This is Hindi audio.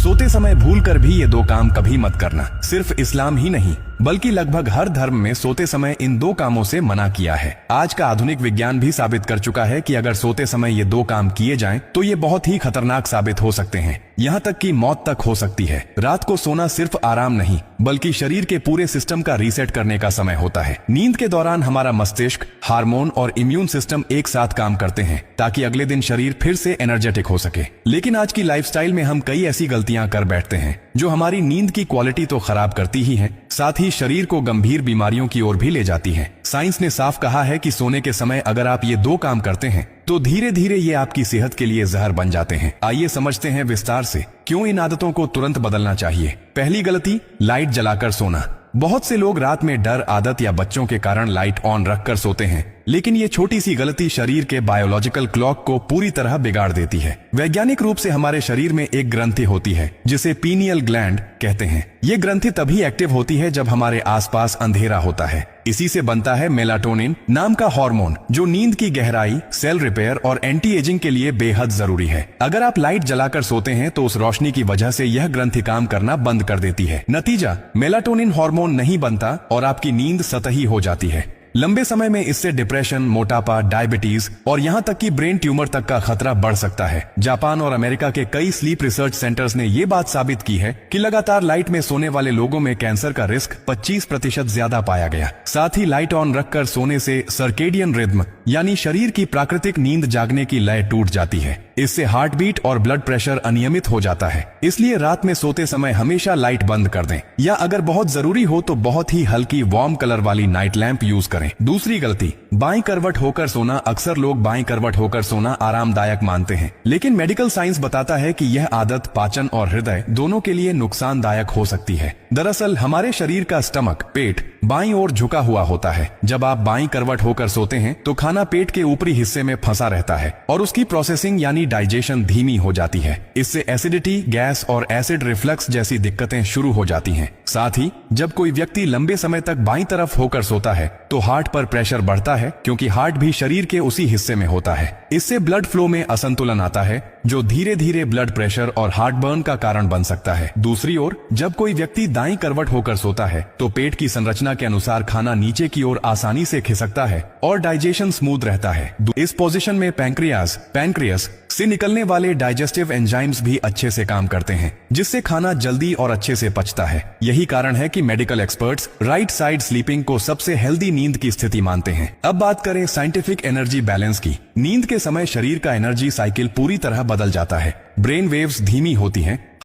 सोते समय भूलकर भी ये दो काम कभी मत करना। सिर्फ इस्लाम ही नहीं बल्कि लगभग हर धर्म में सोते समय इन दो कामों से मना किया है। आज का आधुनिक विज्ञान भी साबित कर चुका है कि अगर सोते समय ये दो काम किए जाएं तो ये बहुत ही खतरनाक साबित हो सकते हैं, यहाँ तक कि मौत तक हो सकती है। रात को सोना सिर्फ आराम नहीं बल्कि शरीर के पूरे सिस्टम का रीसेट करने का समय होता है। नींद के दौरान हमारा मस्तिष्क, हार्मोन और इम्यून सिस्टम एक साथ काम करते हैं ताकि अगले दिन शरीर फिर से एनर्जेटिक हो सके। लेकिन आज की लाइफस्टाइल में हम कई ऐसी गलतियां कर बैठते हैं जो हमारी नींद की क्वालिटी तो खराब करती ही है, साथ ही शरीर को गंभीर बीमारियों की ओर भी ले जाती है। साइंस ने साफ कहा है कि सोने के समय अगर आप ये दो काम करते हैं तो धीरे धीरे ये आपकी सेहत के लिए जहर बन जाते हैं। आइए समझते हैं विस्तार से क्यों इन आदतों को तुरंत बदलना चाहिए। पहली गलती, लाइट जलाकर सोना। बहुत से लोग रात में डर, आदत या बच्चों के कारण लाइट ऑन रखकर सोते हैं, लेकिन ये छोटी सी गलती शरीर के बायोलॉजिकल क्लॉक को पूरी तरह बिगाड़ देती है। वैज्ञानिक रूप से हमारे शरीर में एक ग्रंथि होती है जिसे पीनियल ग्लैंड कहते हैं। ये ग्रंथि तभी एक्टिव होती है जब हमारे आसपास अंधेरा होता है। इसी से बनता है मेलाटोनिन नाम का हार्मोन, जो नींद की गहराई, सेल रिपेयर और एंटी एजिंग के लिए बेहद जरूरी है। अगर आप लाइट जलाकर सोते हैं तो उस रोशनी की वजह से यह ग्रंथि काम करना बंद कर देती है। नतीजा, मेलाटोनिन हार्मोन नहीं बनता और आपकी नींद सतही हो जाती है। लंबे समय में इससे डिप्रेशन, मोटापा, डायबिटीज और यहाँ तक कि ब्रेन ट्यूमर तक का खतरा बढ़ सकता है। जापान और अमेरिका के कई स्लीप रिसर्च सेंटर्स ने ये बात साबित की है कि लगातार लाइट में सोने वाले लोगों में कैंसर का रिस्क 25% ज्यादा पाया गया। साथ ही लाइट ऑन रखकर सोने से सर्केडियन रिदम यानी शरीर की प्राकृतिक नींद जागने की लय टूट जाती है। इससे हार्ट बीट और ब्लड प्रेशर अनियमित हो जाता है। इसलिए रात में सोते समय हमेशा लाइट बंद कर दें, या अगर बहुत जरूरी हो तो बहुत ही हल्की वार्म कलर वाली नाइट लैंप यूज करें। दूसरी गलती, बाईं करवट होकर सोना। अक्सर लोग बाईं करवट होकर सोना आरामदायक मानते हैं, लेकिन मेडिकल साइंस बताता है कि यह आदत पाचन और हृदय दोनों के लिए नुकसानदायक हो सकती है। दरअसल हमारे शरीर का स्टमक, पेट बाईं ओर झुका हुआ होता है। जब आप बाईं करवट होकर सोते हैं तो खाना पेट के ऊपरी हिस्से में फंसा रहता है और उसकी प्रोसेसिंग यानी डाइजेशन धीमी हो जाती है। इससे एसिडिटी, गैस और एसिड रिफ्लक्स जैसी दिक्कतें शुरू हो जाती हैं। साथ ही जब कोई व्यक्ति लंबे समय तक बाईं तरफ होकर सोता है तो हार्ट पर प्रेशर बढ़ता है, क्योंकि हार्ट भी शरीर के उसी हिस्से में होता है। इससे ब्लड फ्लो में असंतुलन आता है जो धीरे धीरे ब्लड प्रेशर और हार्ट बर्न का कारण बन सकता है। दूसरी ओर जब कोई व्यक्ति दाईं करवट होकर सोता है तो पेट की संरचना के अनुसार खाना नीचे की ओर आसानी से खिसकता है और डाइजेशन स्मूथ रहता है। इस पोजीशन में पैंक्रियास से निकलने वाले डाइजेस्टिव एंजाइम्स भी अच्छे से काम करते हैं, जिससे खाना जल्दी और अच्छे से पचता है। यही कारण है कि medical experts right side sleeping को सबसे हेल्दी नींद की स्थिति मानते हैं। अब बात करें साइंटिफिक एनर्जी बैलेंस की। नींद के समय शरीर का एनर्जी साइकिल पूरी तरह बदल जाता है। ब्रेन वेव्स धीमी होती हैं,